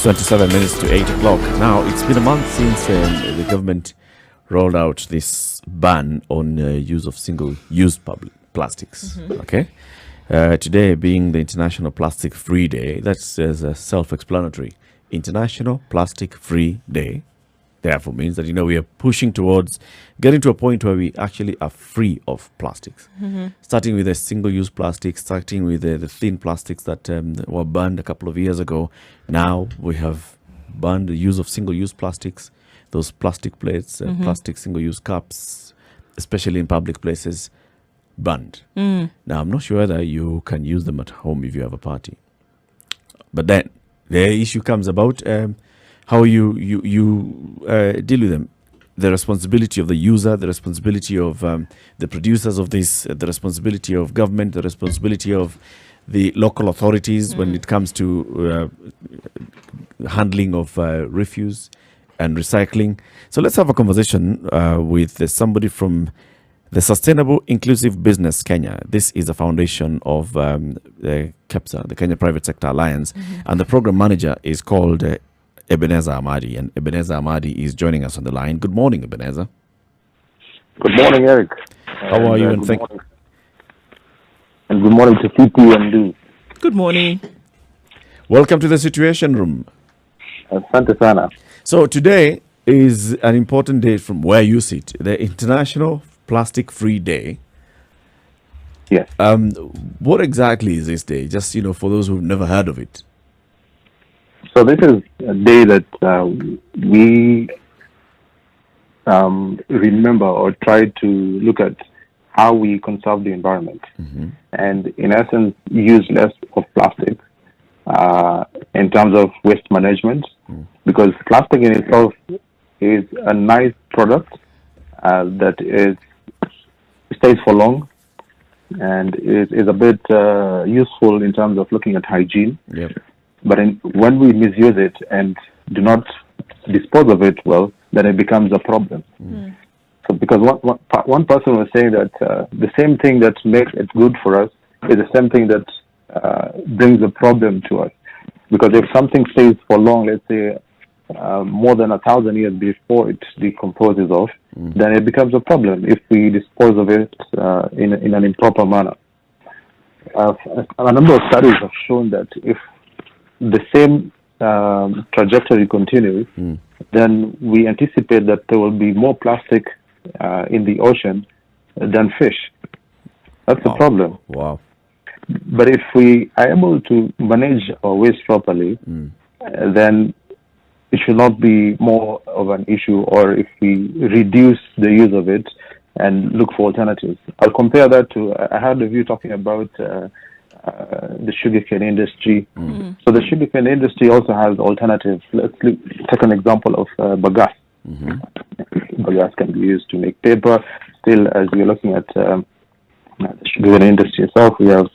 6:27 minutes to 8 o'clock. Now, it's been a month since the government rolled out this ban on use of single-use plastics. Okay, today being the International Plastic Free Day, that's self-explanatory. International Plastic Free Day, therefore, means that we are pushing towards getting to a point where we actually are free of plastics. Starting with the single-use plastics, starting with the thin plastics that were banned a couple of years ago. Now we have banned the use of single-use plastics, those plastic plates, plastic single-use cups, especially in public places, banned. Now, I'm not sure whether you can use them at home if you have a party. But then the issue comes about how you deal with them. The responsibility of the user, the responsibility of the producers of this, the responsibility of government, the responsibility of the local authorities when it comes to handling of refuse and recycling. So let's have a conversation with somebody from the Sustainable Inclusive Business Kenya. This is a foundation of the KEPSA, the Kenya Private Sector Alliance, and the program manager is called Ebenezer Amadi, and Ebenezer Amadi is joining us on the line. Good morning, Ebenezer. Good morning, Eric. How are you? And good morning to CPMD. Good morning. Welcome to the Situation Room. Asante sana. So today is an important day from where you sit, the International Plastic Free Day. Yes. What exactly is this day? Just, for those who've never heard of it. So this is a day that we remember or try to look at how we conserve the environment and, in essence, use less of plastic in terms of waste management, because plastic in itself is a nice product that stays for long and is a bit useful in terms of looking at hygiene. Yep. But when we misuse it and do not dispose of it well, then it becomes a problem. So because one person was saying that the same thing that makes it good for us is the same thing that brings a problem to us. Because if something stays for long, let's say more than 1,000 years before it decomposes off, then it becomes a problem if we dispose of it in an improper manner. A number of studies have shown that if the same trajectory continues, then we anticipate that there will be more plastic in the ocean than fish. That's a problem. Wow. But if we are able to manage our waste properly, then it should not be more of an issue, or if we reduce the use of it and look for alternatives. I'll compare that to, I heard of you talking about the sugarcane industry. So the sugarcane industry also has alternatives. Let's take an example of bagasse. Bagasse can be used to make paper. Still, as we're looking at the sugarcane industry itself, we have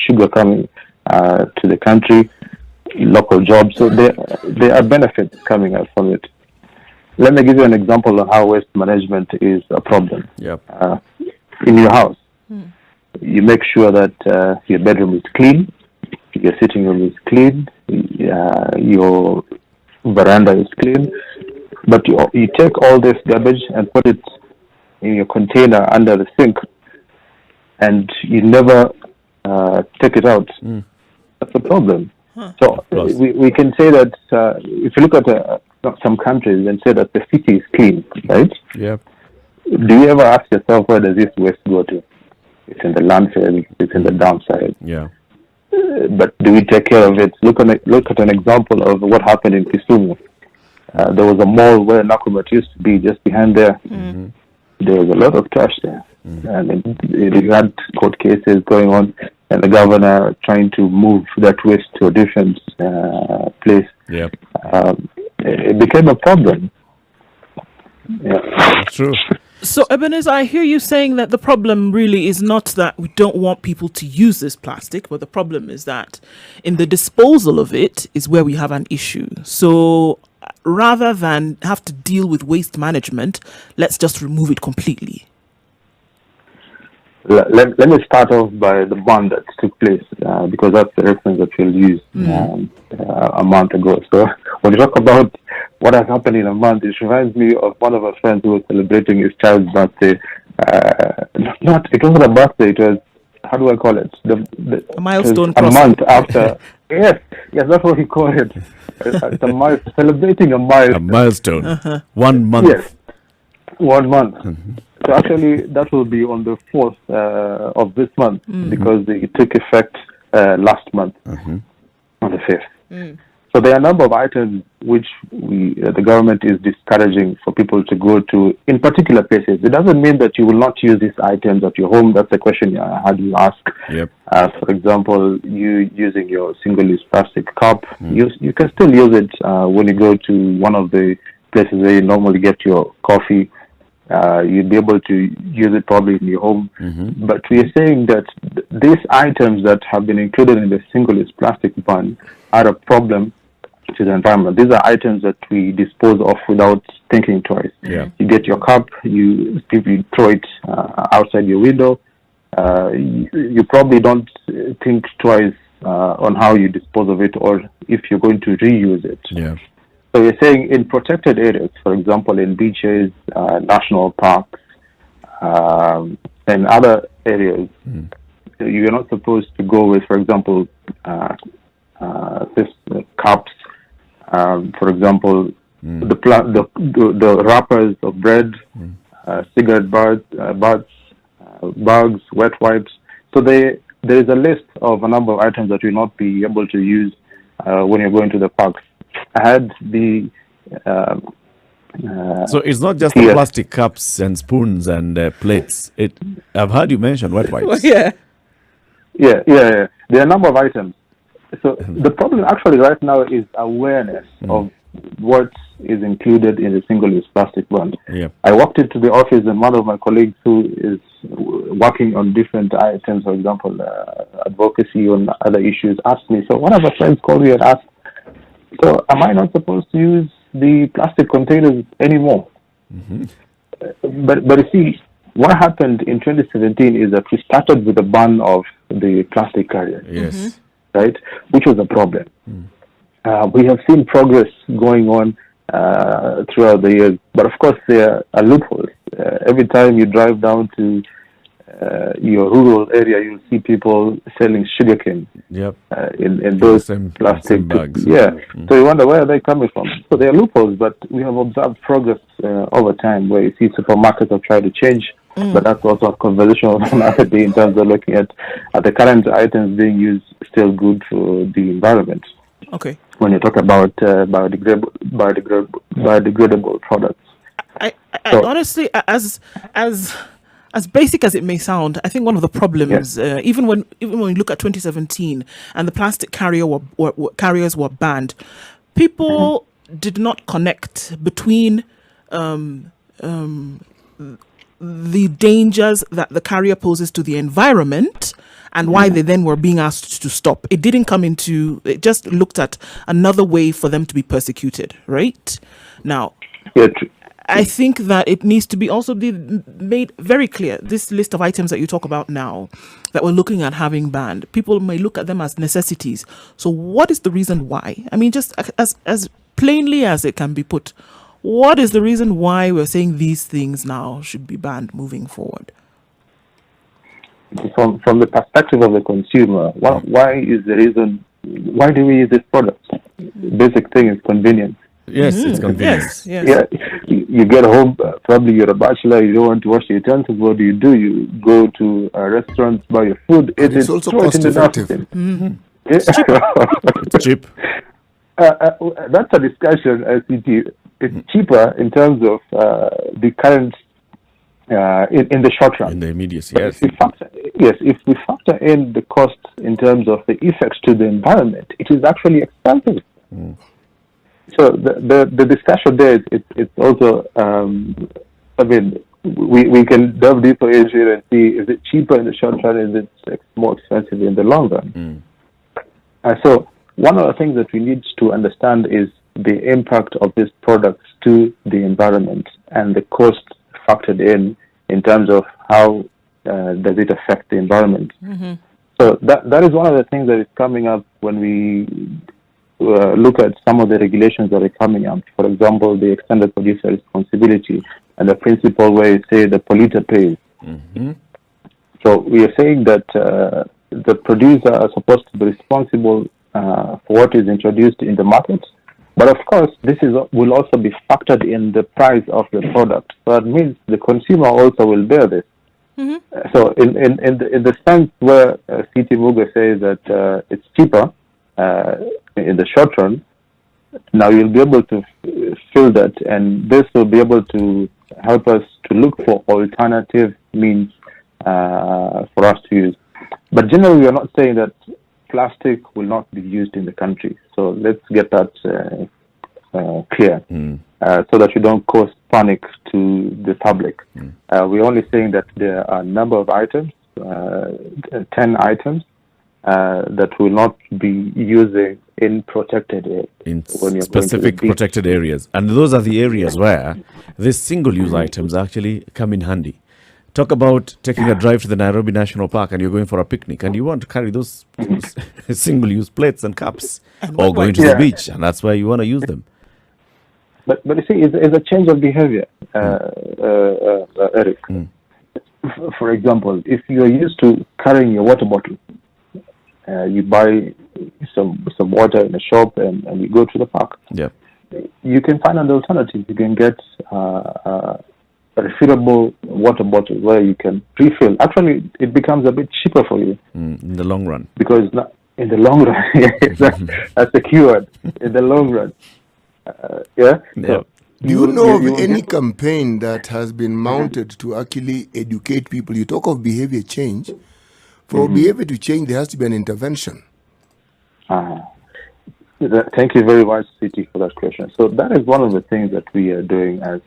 sugar coming to the country, local jobs. So there are benefits coming out from it. Let me give you an example of how waste management is a problem. Yep. In your house, you make sure that your bedroom is clean, your sitting room is clean, your veranda is clean, but you take all this garbage and put it in your container under the sink, and you never take it out. That's a problem. So we can say that if you look at some countries and say that the city is clean, right? Yep. Do you ever ask yourself, where does this waste go to? It's in the landfill, it's in the downside. Yeah. But do we take care of it? Look at an example of what happened in Kisumu. There was a mall where Nakumatt used to be, just behind there. There was a lot of trash there. And you had court cases going on, and the governor trying to move that waste to a different place. Yep. It became a problem. Yeah. That's true. So, Ebenezer, I hear you saying that the problem really is not that we don't want people to use this plastic, but the problem is that in the disposal of it is where we have an issue. So, rather than have to deal with waste management, let's just remove it completely. let me start off by the ban that took place, because that's the reference that we'll use a month ago. So when you talk about what has happened in a month, it reminds me of one of our friends who was celebrating his child's birthday. It wasn't a birthday, it was, how do I call it? A milestone a crossing. month after. yes, that's what he called it. It's celebrating a milestone. A milestone. 1 month. Yes, 1 month. So actually, that will be on the 4th of this month, because it took effect last month on the 5th. So there are a number of items which the government is discouraging for people to go to in particular places. It doesn't mean that you will not use these items at your home. That's the question I had you ask. Yep. For example, you using your single-use plastic cup, you can still use it when you go to one of the places where you normally get your coffee. You'd be able to use it probably in your home. But we are saying that these items that have been included in the single-use plastic ban are a problem to the environment. These are items that we dispose of without thinking twice. Yeah. You get your cup, you throw it outside your window. You probably don't think twice on how you dispose of it, or if you're going to reuse it. Yeah. So we're saying in protected areas, for example, in beaches, national parks, and other areas, you're not supposed to go with, for example, this cups. For example, the wrappers of bread, cigarette butts, bags, wet wipes. So there is a list of a number of items that you'll not be able to use when you're going to the parks. I had the so it's not just the plastic cups and spoons and plates. I've heard you mention wet wipes. Yeah. There are a number of items. So the problem actually right now is awareness of what is included in the single-use plastic ban. Yeah. I walked into the office, and one of my colleagues who is working on different items, for example, advocacy on other issues, asked me. So one of our friends called me and asked, so am I not supposed to use the plastic containers anymore? But you see, what happened in 2017 is that we started with the ban of the plastic carriers. Yes. Right? Which was a problem. We have seen progress going on throughout the years, but of course there are loopholes. Every time you drive down to your rural area, you'll see people selling sugarcane. Yep. In those plastic bags. Yeah. So you wonder where are they coming from. So there are loopholes, but we have observed progress over time, where you see supermarkets have tried to change. But that's also a conversation of another day in terms of looking at the current items being used still good for the environment. Okay. When you talk about biodegradable products. I honestly, as basic as it may sound, I think one of the problems, even when you look at 2017 and the plastic carriers were banned, people did not connect between the dangers that the carrier poses to the environment and why they then were being asked to stop. It didn't come into, it just looked at another way for them to be persecuted, right? Now, I think that it needs to be also be made very clear, this list of items that you talk about now, that we're looking at having banned, people may look at them as necessities. So what is the reason why? I mean, just as plainly as it can be put, what is the reason why we're saying these things now should be banned moving forward? From the perspective of the consumer, why is the reason? Why do we use this product? Basic thing is convenience. Yes, it's convenience. Yes. Yeah, you get home. Probably you're a bachelor. You don't want to wash your utensils. What do? You go to a restaurant, buy your food. It's also cost effective. It's cheap. That's a discussion. It's cheaper in terms of the current in the short run. In the immediacy, yes. If we factor in the cost in terms of the effects to the environment, it is actually expensive. So the discussion there, it's also, I mean, we can delve deeper into it and see, is it cheaper in the short run, is it more expensive in the long run? So one of the things that we need to understand is the impact of these products to the environment and the cost factored in terms of how does it affect the environment? So that is one of the things that is coming up when we look at some of the regulations that are coming up. For example, the extended producer responsibility and the principle where you say the polluter pays. So we are saying that the producer are supposed to be responsible for what is introduced in the market. But of course, this will also be factored in the price of the product. So that means the consumer also will bear this. So in the sense where CT Muga says that it's cheaper in the short run, now you'll be able to feel that, and this will be able to help us to look for alternative means for us to use. But generally, we are not saying that plastic will not be used in the country. So let's get that clear, so that we don't cause panic to the public. We're only saying that there are a number of items, 10 items, that will not be using in protected areas. In specific protected areas. And those are the areas where these single-use items actually come in handy. Talk about taking a drive to the Nairobi National Park and you're going for a picnic and you want to carry those single-use plates and cups, or going to the beach, and that's why you want to use them. But you see, it's a change of behavior, Eric. For example, if you're used to carrying your water bottle, you buy some water in a shop and you go to the park. Yeah, you can find an alternative. You can get a refillable water bottle where you can refill. Actually, it becomes a bit cheaper for you in the long run. Because in the long run, that's a keyword. In the long run, So do you know of any campaign that has been mounted to actually educate people? You talk of behavior change. For behavior to change, there has to be an intervention. Thank you very much, Citi, for that question. So that is one of the things that we are doing as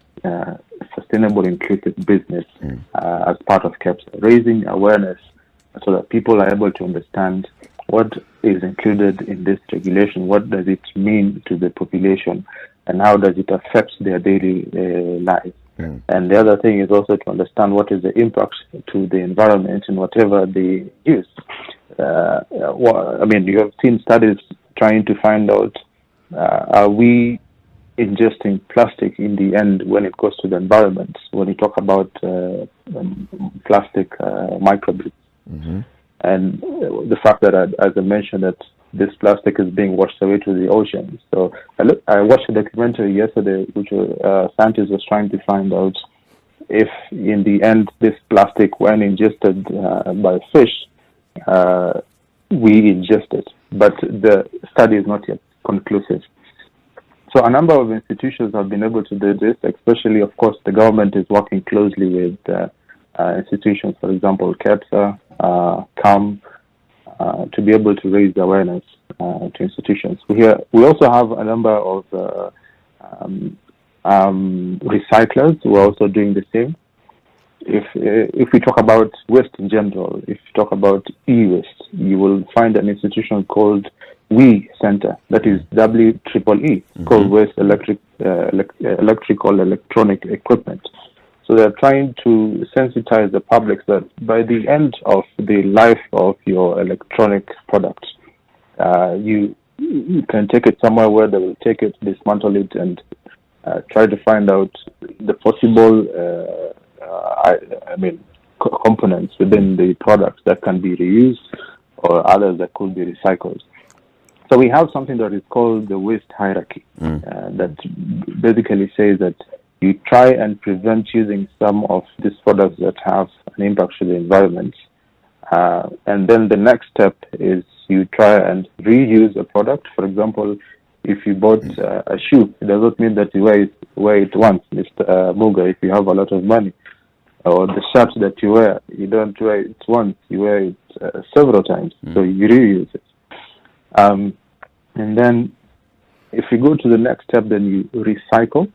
sustainable inclusive business as part of KEPSA, raising awareness so that people are able to understand what is included in this regulation, what does it mean to the population, and how does it affect their daily lives. And the other thing is also to understand what is the impact to the environment and whatever they use. You have seen studies trying to find out, are we ingesting plastic in the end when it goes to the environment, when you talk about plastic microbeads. And the fact that, as I mentioned, that this plastic is being washed away to the ocean. So I watched a documentary yesterday, which scientists was trying to find out if, in the end, this plastic, when ingested by fish, we ingest it. But the study is not yet conclusive. So a number of institutions have been able to do this, especially, of course, the government is working closely with institutions, for example, KEPSA, CAM, to be able to raise awareness to institutions. We also have a number of recyclers who are also doing the same. If we talk about waste in general, if you talk about e-waste, you will find an institution called WE Center, that is WEEE, called Waste Electrical Electronic Equipment. So they're trying to sensitize the public that by the end of the life of your electronic product, you can take it somewhere where they will take it, dismantle it, and try to find out the possible components within the products that can be reused or others that could be recycled. So we have something that is called the waste hierarchy that basically says that you try and prevent using some of these products that have an impact to the environment. And then the next step is you try and reuse a product. For example, if you bought a shoe, it does not mean that you wear it once, Mr. Muga, if you have a lot of money. Or the shirt that you wear, you don't wear it once, you wear it several times. So you reuse it. And then if you go to the next step, then you recycle,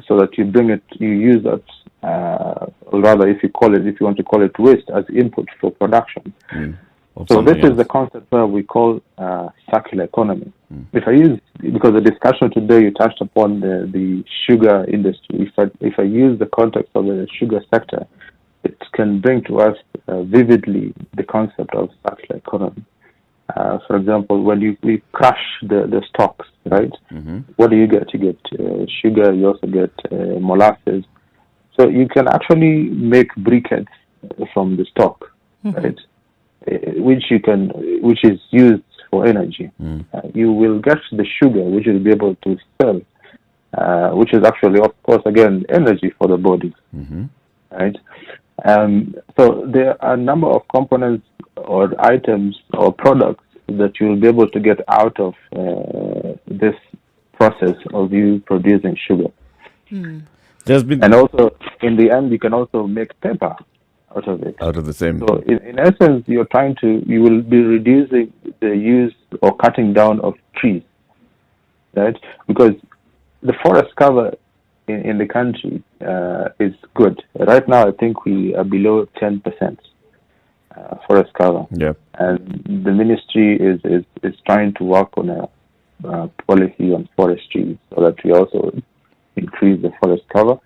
so that you use that, or rather, if you want to call it waste, as input for production. So this is the concept where we call circular economy. Because the discussion today, you touched upon the sugar industry. If I use the context of the sugar sector, it can bring to us vividly the concept of circular economy. For example, when we crush the stalks, right? What do you get? You get sugar. You also get molasses. So you can actually make briquettes from the stalk, right? Which is used for energy. You will get the sugar, which you'll be able to sell, which is actually, of course, again, energy for the body, right? So there are a number of components or items or products that you will be able to get out of this process of you producing sugar. And also, in the end, you can also make paper out of it. Out of the same. So, in essence, you will be reducing the use or cutting down of trees, right? Because the forest cover in the country is good. Right now, I think we are below 10% forest cover. Yeah. And the ministry is trying to work on a policy on forestry so that we also increase the forest cover.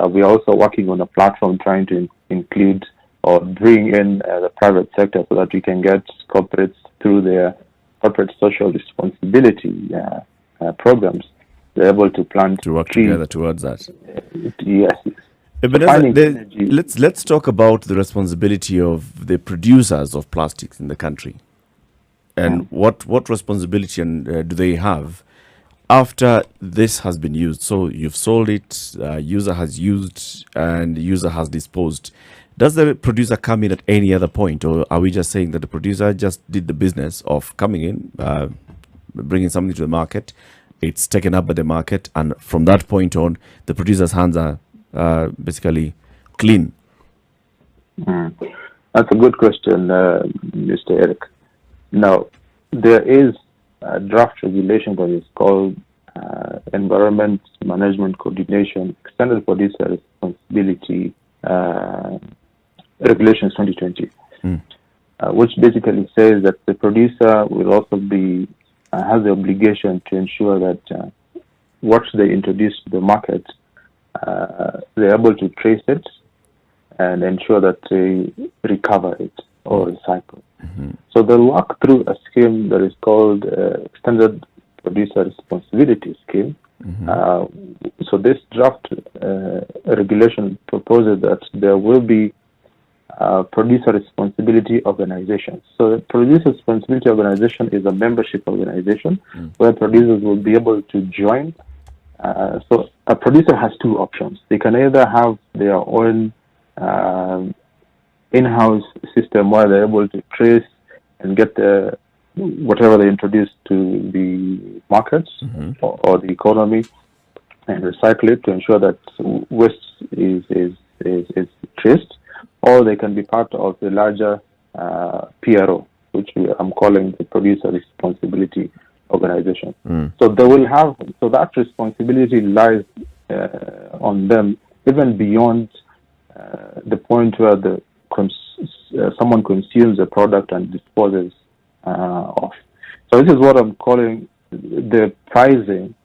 We are also working on a platform trying to include or bring in the private sector so that we can get corporates through their corporate social responsibility programs. They're able to plant to work trees. Together towards that. Yes. Ebenezer, let's talk about the responsibility of the producers of plastics in the country, and what responsibility do they have after this has been used. So you've sold it, user has used, and user has disposed. Does the producer come in at any other point, or are we just saying that the producer just did the business of coming in, bringing something to the market, it's taken up by the market, and from that point on, the producer's hands are basically clean? That's a good question, Mr. Eric. Now, there is a draft regulation that is called Environment Management Coordination Extended Producer Responsibility Regulations 2020, which basically says that the producer will also has the obligation to ensure that what they introduce to the market, they're able to trace it and ensure that they recover it or recycle. So they'll walk through a scheme that is called Extended Producer Responsibility Scheme. So this draft regulation proposes that there will be producer responsibility organizations. So the producer responsibility organization is a membership organization where producers will be able to join. So a producer has two options. They can either have their own in-house system where they're able to trace and get whatever they introduce to the markets or the economy and recycle it to ensure that waste is traced, or they can be part of the larger PRO, which I'm calling the Producer Responsibility Organization. So they will have, so that responsibility lies on them even beyond the point where someone consumes a product and disposes of. So this is what I'm calling the pricing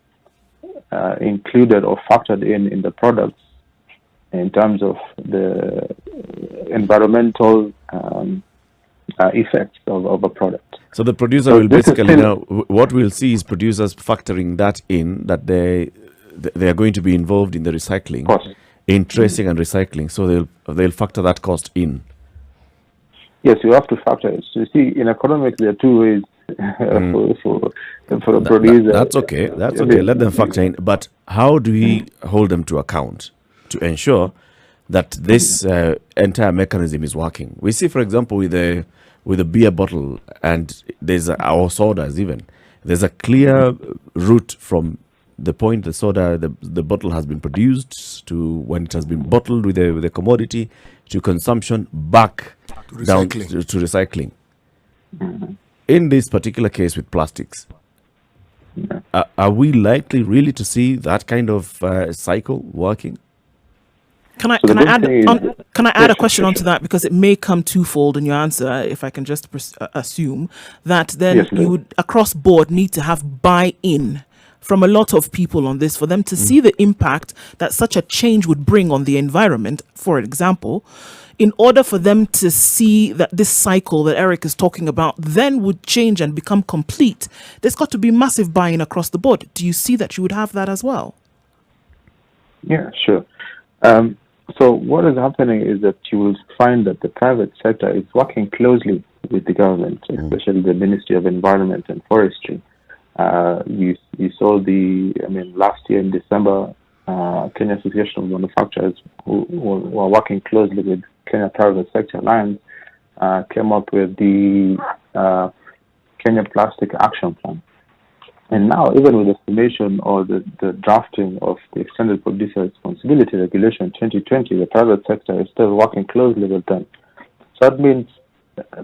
included or factored in the products in terms of the environmental effects of a product. So the producer will basically now, what we'll see is producers factoring that in, that they are going to be involved in the recycling, in tracing and recycling. So they'll factor that cost in. Yes, you have to factor it. So you see, in economics, there are two ways for a producer. That's okay. That's okay. Let them factor in. But how do we hold them to account to ensure that this entire mechanism is working? We see, for example, with a beer bottle, and there's our sodas even. There's a clear route from the point the soda, the bottle has been produced, to when it has been bottled with a commodity, to consumption, back down to recycling. In this particular case with plastics, are we likely really to see that kind of cycle working? Can I add a question onto that, because it may come twofold in your answer, if I can just assume that then you would across board need to have buy-in from a lot of people on this, for them to see the impact that such a change would bring on the environment, for example, in order for them to see that this cycle that Eric is talking about then would change and become complete, there's got to be massive buy-in across the board. Do you see that you would have that as well? Yeah, sure. So what is happening is that you will find that the private sector is working closely with the government, especially the Ministry of Environment and Forestry. You saw last year in December, Kenya Association of Manufacturers, who were working closely with Kenya Private Sector Alliance, came up with the Kenya Plastic Action Plan. And now, even with the formation or the drafting of the Extended Producer Responsibility Regulation 2020, the private sector is still working closely with them. So that means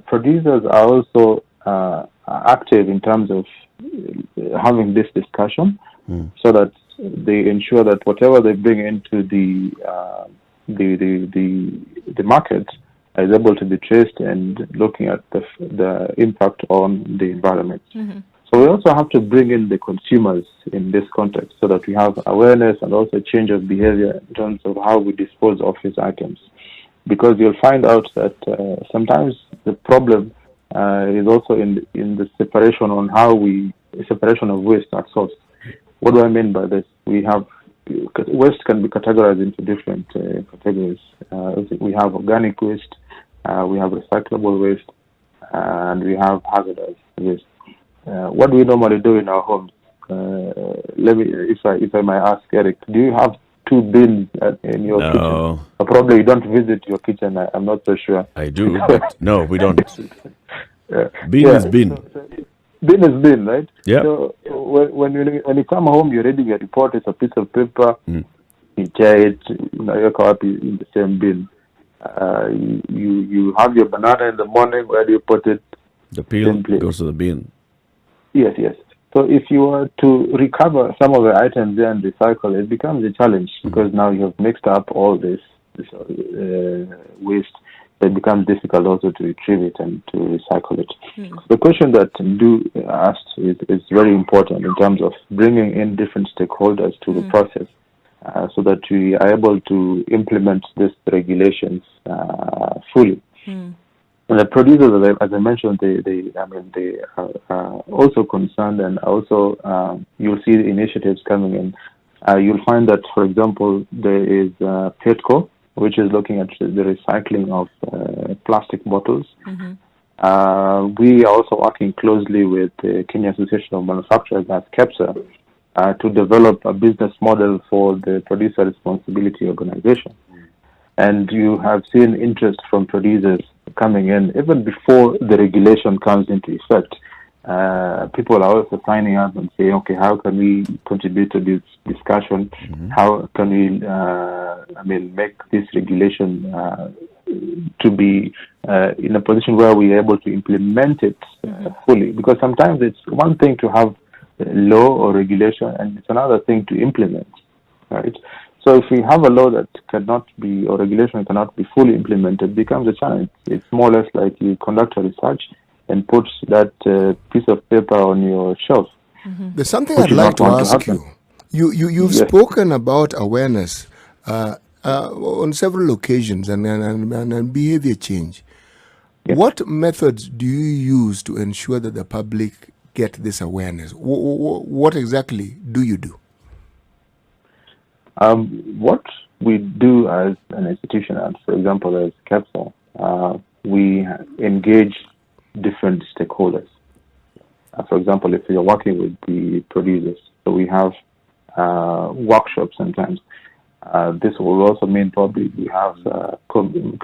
producers are also active in terms of having this discussion, so that they ensure that whatever they bring into the market is able to be traced and looking at the impact on the environment. So we also have to bring in the consumers in this context, so that we have awareness and also change of behavior in terms of how we dispose of these items. Because you'll find out that sometimes the problem is also in the separation on separation of waste at source. What do I mean by this? We have waste can be categorized into different categories. We have organic waste, we have recyclable waste, and we have hazardous waste. What we normally do in our homes, if I might ask Eric, do you have 2 bins in your kitchen? Or probably you don't visit your kitchen. I'm not so sure. I do, but no, we don't. Bin is bin. Bin is bin, right? Yeah. So when you come home, you're reading a report. It's a piece of paper. You tear it. Your copy in the same bin. You have your banana in the morning. Where do you put it? The peel goes to the bin. Yes. So if you were to recover some of the items there and recycle, it becomes a challenge, because now you have mixed up all this waste. It becomes difficult also to retrieve it and to recycle it. The question that Du asked is very important in terms of bringing in different stakeholders to the process, so that we are able to implement these regulations fully. And the producers, as I mentioned, they are also concerned, and also you'll see initiatives coming in. You'll find that, for example, there is PETCO, which is looking at the recycling of plastic bottles. We are also working closely with the Kenya Association of Manufacturers, as KEPSA, to develop a business model for the Producer Responsibility Organization. And you have seen interest from producers coming in even before the regulation comes into effect. People are also signing up and saying, okay, how can we contribute to this discussion? How can we make this regulation to be in a position where we are able to implement it fully? Because sometimes it's one thing to have law or regulation, and it's another thing to implement, right? So if we have a law that cannot be, or regulation cannot be fully implemented, it becomes a challenge. It's more or less like you conduct a research and put that piece of paper on your shelf. There's something I'd like to ask you. You've spoken about awareness on several occasions and behavior change. Yes. What methods do you use to ensure that the public get this awareness? What exactly do you do? What we do as an institution, and for example, as KEPSA, we engage different stakeholders. For example, if you're working with the producers, so we have workshops sometimes. This will also mean probably we have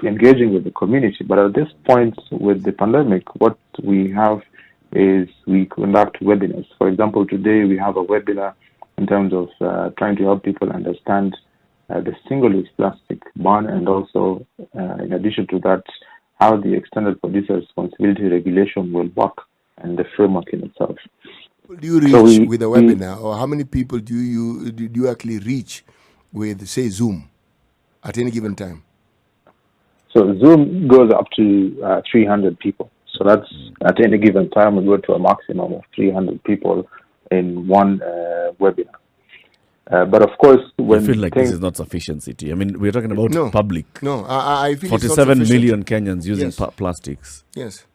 engaging with the community. But at this point with the pandemic, what we have is we conduct webinars. For example, today we have a webinar in terms of trying to help people understand the single-use plastic ban, and also, in addition to that, how the Extended Producer Responsibility Regulation will work and the framework in itself. Do you reach with a webinar, or how many people do you actually reach with, say, Zoom at any given time? So Zoom goes up to 300 people. So that's at any given time we go to a maximum of 300 people in one webinar. But of course, when I feel like this is not sufficient, City. I mean, we're talking about No. public. No, I feel it's not 47 sufficient. million Kenyans using Yes. plastics. Yes.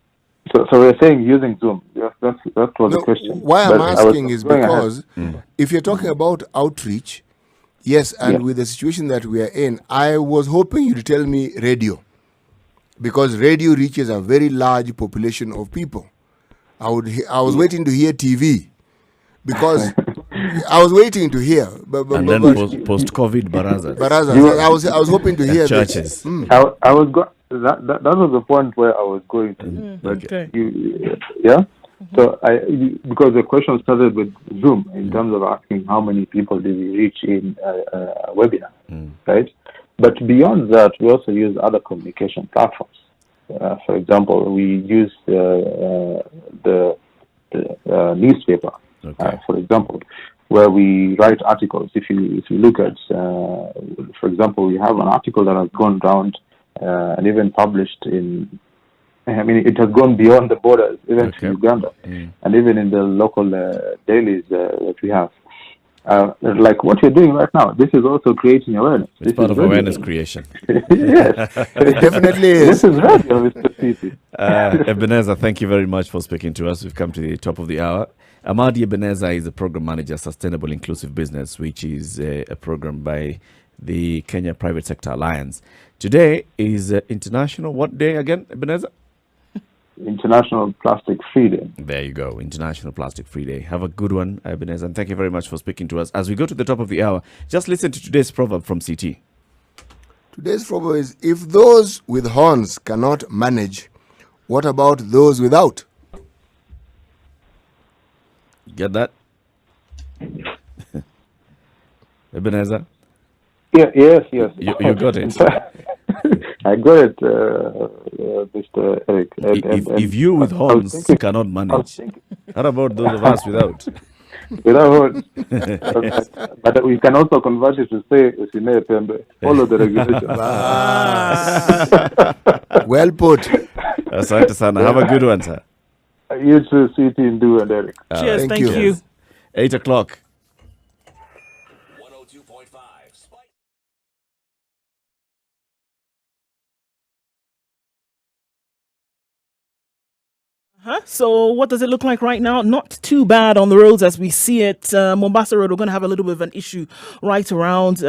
So we're saying using Zoom. Yes, that was the No, question. why I'm But I was asking is going ahead. because if you're talking about outreach, yes, and Yeah. with the situation that we are in, I was hoping you to tell me radio, because radio reaches a very large population of people. I was waiting to hear TV, because I was waiting to hear, but And then post-COVID barazas. I was hoping to hear this. Churches. I was that was the point where I was going to. But Okay. yeah. So because the question started with Zoom in terms of asking how many people did we reach in a webinar, right? But beyond that, we also use other communication platforms. For example, we use the newspaper, for example, where we write articles. If you look at, for example, we have an article that has gone round and even published in. I mean, it has gone beyond the borders, even to Uganda, and even in the local dailies that we have. Like what you're doing right now, this is also creating awareness. It's part of awareness creation. Yes, It definitely is. This is radio, Mr. Titi. Ebenezer, thank you very much for speaking to us. We've come to the top of the hour. Amadi Ebenezer is the program manager, Sustainable Inclusive Business, which is a program by the Kenya Private Sector Alliance. Today is International, what day again, Ebenezer? International Plastic Free Day. There you go, International Plastic Free Day. Have a good one, Ebenezer, and thank you very much for speaking to us. As we go to the top of the hour, just listen to today's proverb from CT. Today's proverb is, if those with horns cannot manage, what about those without? Get that? Ebenezer? Yeah, yes. You got it. I got it, Mr. Eric. If you with horns cannot manage, how about those of us without? Without, but we can also convert it to say, follow the regulations. Well put. Asante sana. Have a good one, sir. You too, CT, Ndu, and Eric. Cheers, thank you. 8 o'clock. 102.5 Spice. So what does it look like right now? Not too bad on the roads as we see it. Mombasa Road, we're going to have a little bit of an issue right around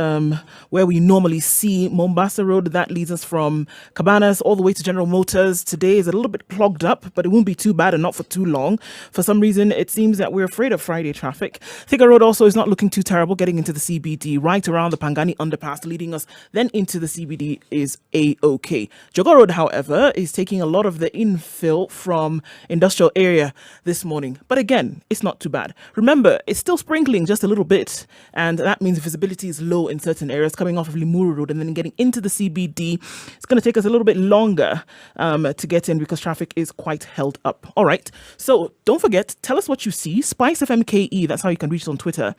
where we normally see Mombasa Road. That leads us from Cabanas all the way to General Motors. Today is a little bit clogged up, but it won't be too bad and not for too long. For some reason, it seems that we're afraid of Friday traffic. Thika Road also is not looking too terrible, getting into the CBD right around the Pangani underpass, leading us then into the CBD is A-OK. Jogoo Road, however, is taking a lot of the infill from industrial area this morning, but again, it's not too bad. Remember, it's still sprinkling just a little bit, and that means visibility is low in certain areas coming off of Limuru Road and then getting into the CBD. It's going to take us a little bit longer to get in because traffic is quite held up. All right, so don't forget, tell us what you see. Spice FMKE, that's how you can reach us on Twitter.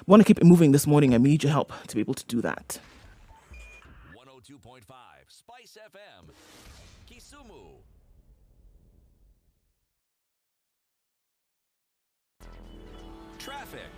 We want to keep it moving this morning and we need your help to be able to do that. 102.5 Spice FM. Kisumu. Traffic.